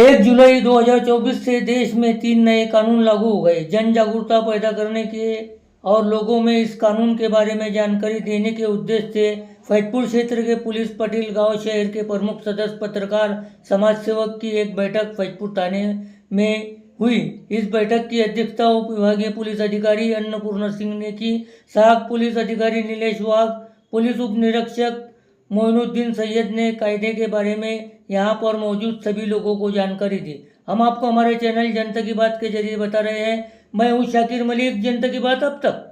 1 जुलाई 2024 से देश में 3 नए कानून लागू हो गए। जन जागरूकता पैदा करने के और लोगों में इस कानून के बारे में जानकारी देने के उद्देश्य से फैजपुर क्षेत्र के पुलिस पटेल गांव शहर के प्रमुख सदस्य पत्रकार समाज सेवक की एक बैठक फैजपुर थाने में हुई। इस बैठक की अध्यक्षता उप विभागीय पुलिस अधिकारी अन्नपूर्णा सिंह ने की। सहायक पुलिस अधिकारी नीलेश वाघ, पुलिस उप निरीक्षक मोइनुद्दीन सैयद ने कायदे के बारे में यहाँ पर मौजूद सभी लोगों को जानकारी दी। हम आपको हमारे चैनल जनता की बात के जरिए बता रहे हैं। मैं हूँ शाकिर मलिक, जनता की बात अब तक।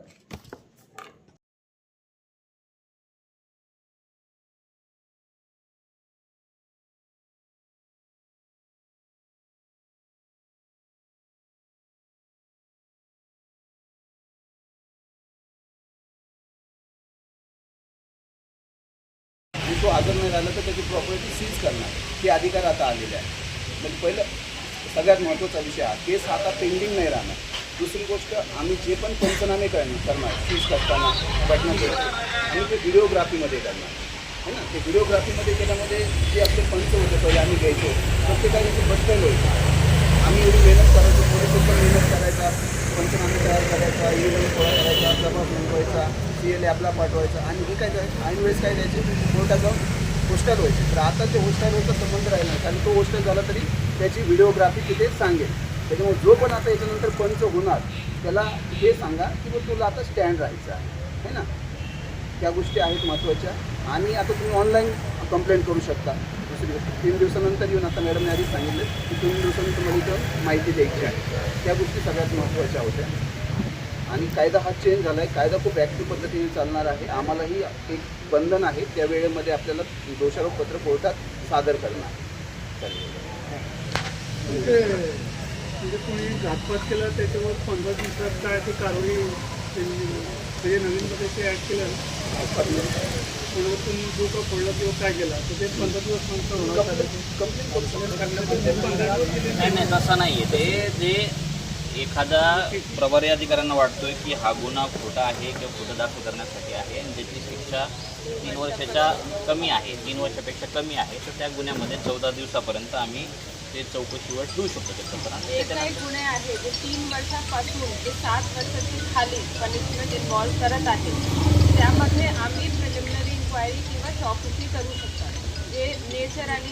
तो हजर नाही राहिलं तर त्याची प्रॉपर्टी सीज करणार हे अधिकार आता आलेले आहे. म्हणजे पहिलं सगळ्यात महत्त्वाचा विषय हा केस आता पेंडिंग नाही राहणार. दुसरी गोष्ट आम्ही जे पण पंचनामे करणार सीज करताना घटना आम्ही ते व्हिडिओग्राफीमध्ये करणार है ना. ते व्हिडिओग्राफीमध्ये केल्यामध्ये जे आपले पंच होते पहिले आम्ही घ्यायचो प्रत्येकाने ते बदल व्हायचं. आम्ही एवढी मेहनत करायचो, थोडेसे पण मेहनत करायचा, पंचनामे तयार करायचा, इव्हेंट गोळा करायचा, प्रभाव नोंदवायचा, CL आपला पाठवायचा आणि हे काय करायचं ऐन वेळेस काय द्यायचे कोर्टात जाऊन होस्टेल व्हायचे. तर आता ते होस्टेलवरचा संबंध राहिला नाही, कारण तो होस्टेल झाला तरी त्याची व्हिडिओग्राफी तिथे सांगेल. त्याच्यामुळे जो पण आता याच्यानंतर पंच होणार त्याला हे सांगा की मग तुला आता स्टँड राहायचं आहे ना. त्या गोष्टी आहेत महत्त्वाच्या. आणि आता तुम्ही ऑनलाईन कंप्लेंट करू शकता. दुसरी गोष्ट 3 दिवसानंतर येऊन आता मॅडमने आधीच सांगितलं की 3 दिवसांनी तुम्हाला इथं माहिती द्यायची आहे. त्या गोष्टी सगळ्यात महत्त्वाच्या होत्या. आणि कायदा हा चेंज झाला आहे. कायदा खूप ॲक्टिव्ह पद्धतीने चालणार आहे. आम्हालाही एक बंधन आहे, त्या वेळेमध्ये आपल्याला दोषारोपपत्र कोर्टात सादर करणार. म्हणजे कोणी घातपात केला त्याच्यावर 15 दिवसात काय ते कारवाई म्हणजे नवीनमध्ये ते ॲड केलं कोणातून जो का फोडला किंवा काय केला तर ते 15 दिवस नंतर होणार. कंप्लेंट करू शकतो. नाही तसं नाही आहे. ते जे एखादा प्रभारी अधिकाऱ्यांना वाटतोय की हा गुन्हा खोटा आहे किंवा खोटं दाखल करण्यासाठी आहे आणि त्याची शिक्षा 3 वर्षाच्या कमी आहे, 3 वर्षापेक्षा कमी आहे, तर त्या गुन्ह्यामध्ये 14 दिवसापर्यंत आम्ही ते चौकशीवर ठेवू शकतो. जे काही गुन्हे आहे जे 3 वर्षापासून ते 7 वर्षाची खाली पनिशमेंट इन्व्हॉल्व करत आहे त्यामध्ये आम्ही प्रिलिमिनरी इन्क्वायरी किंवा चौकशी करू शकतो. जे नेचर आणि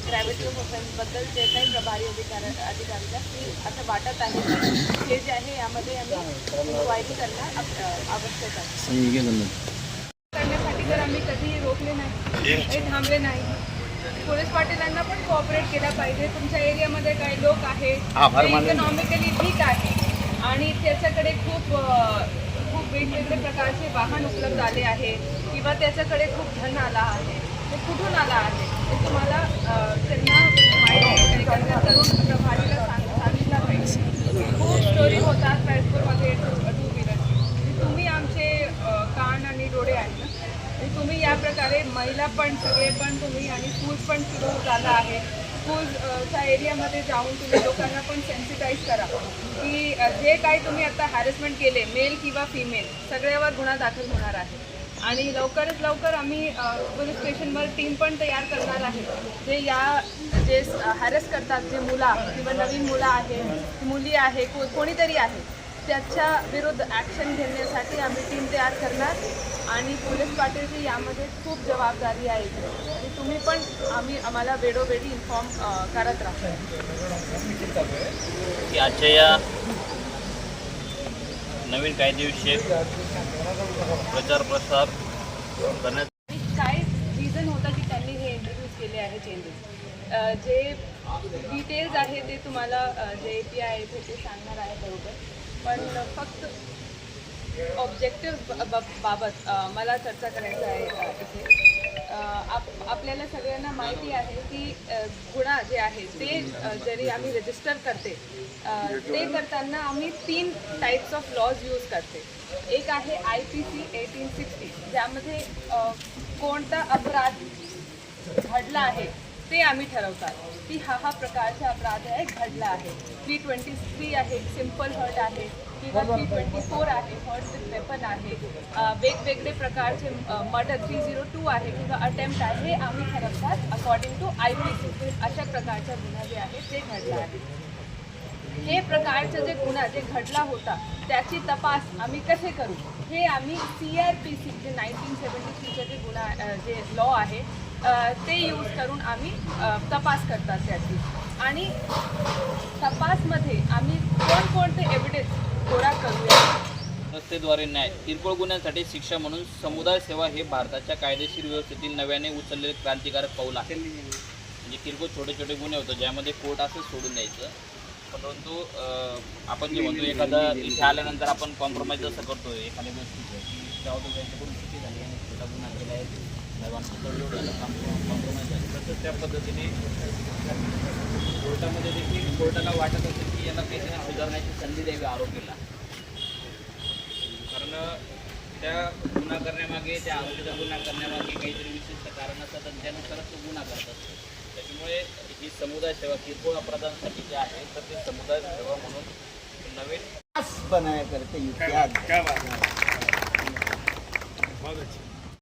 ग्रॅव्हिटी ऑफ ऑफेन्सबद्दल जे काही प्रभारी अधिकाऱ्यांना असं वाटत आहे की हे जे आहे यामध्ये आम्ही इन्क्वायरी करणं आवश्यक आहे. करण्यासाठी तर आम्ही कधीही रोखले नाही, थांबले नाही. पोलीस पाटीलांना पण कोऑपरेट केला पाहिजे. तुमच्या एरियामध्ये काही लोक आहेत इकॉनॉमिकली ठीक आहे आणि त्याच्याकडे खूप वेगवेगळे प्रकारचे वाहन उपलब्ध आले आहे किंवा त्याच्याकडे खूप धन आला आहे. ते कुठून आला आहे ते तुम्हाला त्यांना माहिती करून प्रभारीला सांगितलं पाहिजे. खूप स्टोरी होतात फैजपूरमध्ये टू व्हीलर. तुम्ही आमचे कान आणि डोळे आहेत ना. तुम्ही या प्रकारे महिला पण सगळे पण तुम्ही आणि स्कूल्स पण सुरू झाला आहे. स्कूल्सच्या एरियामध्ये जाऊन तुम्ही लोकांना पण सेन्सिटाईज करा की जे काही तुम्ही आता हॅरेसमेंट केले मेल किंवा फिमेल सगळ्यावर गुन्हा दाखल होणार आहे. आणि लवकरात लवकर आम्ही पोलीस स्टेशनवर टीम पण तयार करणार आहे जे हॅरेस करतात, जे मुलं किंवा नवीन मुलं आहे, मुली आहे, कोणीतरी आहे त्याच्या विरुद्ध ॲक्शन घेण्यासाठी आम्ही टीम तयार करणार. आणि पोलीस पाटीलची यामध्ये खूप जबाबदारी आहे की तुम्ही पण आम्हाला वेळोवेळी इन्फॉर्म करत राहा. आजच्या या नवीन कायदेविषयक प्रचार प्रसार करण्यात काय रिझन होता की त्यांनी हे इंट्रोड्यूस केले आहे चेंजेस. जे डिटेल्स आहे ते तुम्हाला जे API आहे ते सांगणार आहे बरोबर. पण फक्त ऑब्जेक्टिव्ह बाबत मला चर्चा करायचं आहे इथे. आपल्याला सगळ्यांना माहिती आहे की गुन्हा जे आहे ते जरी आम्ही रजिस्टर करते ते करताना आम्ही 3 टाईप्स ऑफ लॉज यूज करते. एक आहे IPC 1860 ज्यामध्ये कोणता अपराध घडला आहे ते आम्ही ठरवतात की हा प्रकारचा अपराध आहे घडला आहे. 323 आहे, सिम्पल हर्ट आहे किंवा 324 आहे, हर्ट विथ वेपन आहे, वेगवेगळे प्रकारचे मर्डर 302 आहे किंवा अटेम्प्ट आहे, हे आम्ही ठरवतात अकॉर्डिंग टू IPC. अशा प्रकारचा गुन्हा जे आहे ते घडला आहे. हे प्रकारचं जे गुन्हा जे घडला होता त्याची तपास आम्ही कसे करू, हे आम्ही CRPC जे 1973चे जे गुन्हा जे लॉ आहे ते यूज करून आम्ही तपास करतात त्याची. आणि तपासमध्ये आम्ही कोणकोणते एव्हिडन्स गोळा करूया. संस्थेद्वारे न्याय किरकोळ गुन्ह्यांसाठी शिक्षा म्हणून समुदाय सेवा हे भारताच्या कायदेशीर व्यवस्थेतील नव्याने उचललेले क्रांतिकारक पाऊल आहे. म्हणजे किरकोळ छोटे छोटे गुन्हे होते ज्यामध्ये कोर्ट असं सोडून द्यायचं, परंतु आपण जे म्हणतो एखादा इथे आल्यानंतर आपण कॉम्प्रोमाइज जसं करतो एखाद्या गोष्टीचं की त्यावर त्यांच्याकडून चुकी झाली आणि छोटा गुन्हा केला आहे, सर्वांचं तडजोड झालं, कॉम्प्रोमाइज झालं, तसंच त्या पद्धतीने कोर्टामध्ये देखील कोर्टाला वाटत असेल की याला काहीतरी सुधारण्याची संधी द्यावी आरोपीला, कारण त्या गुन्हा करण्यामागे त्या आरोपीचा गुन्हा करण्यामागे काहीतरी विशिष्ट कारण असतात आणि त्यानुसारच तो गुन्हा करत असतो. त्याच्यामुळे ही समुदाय सेवा किरकोळ अपराधांसाठी जे आहे तर ते समुदाय सेवा म्हणून नवीन बनाया करते इतिहास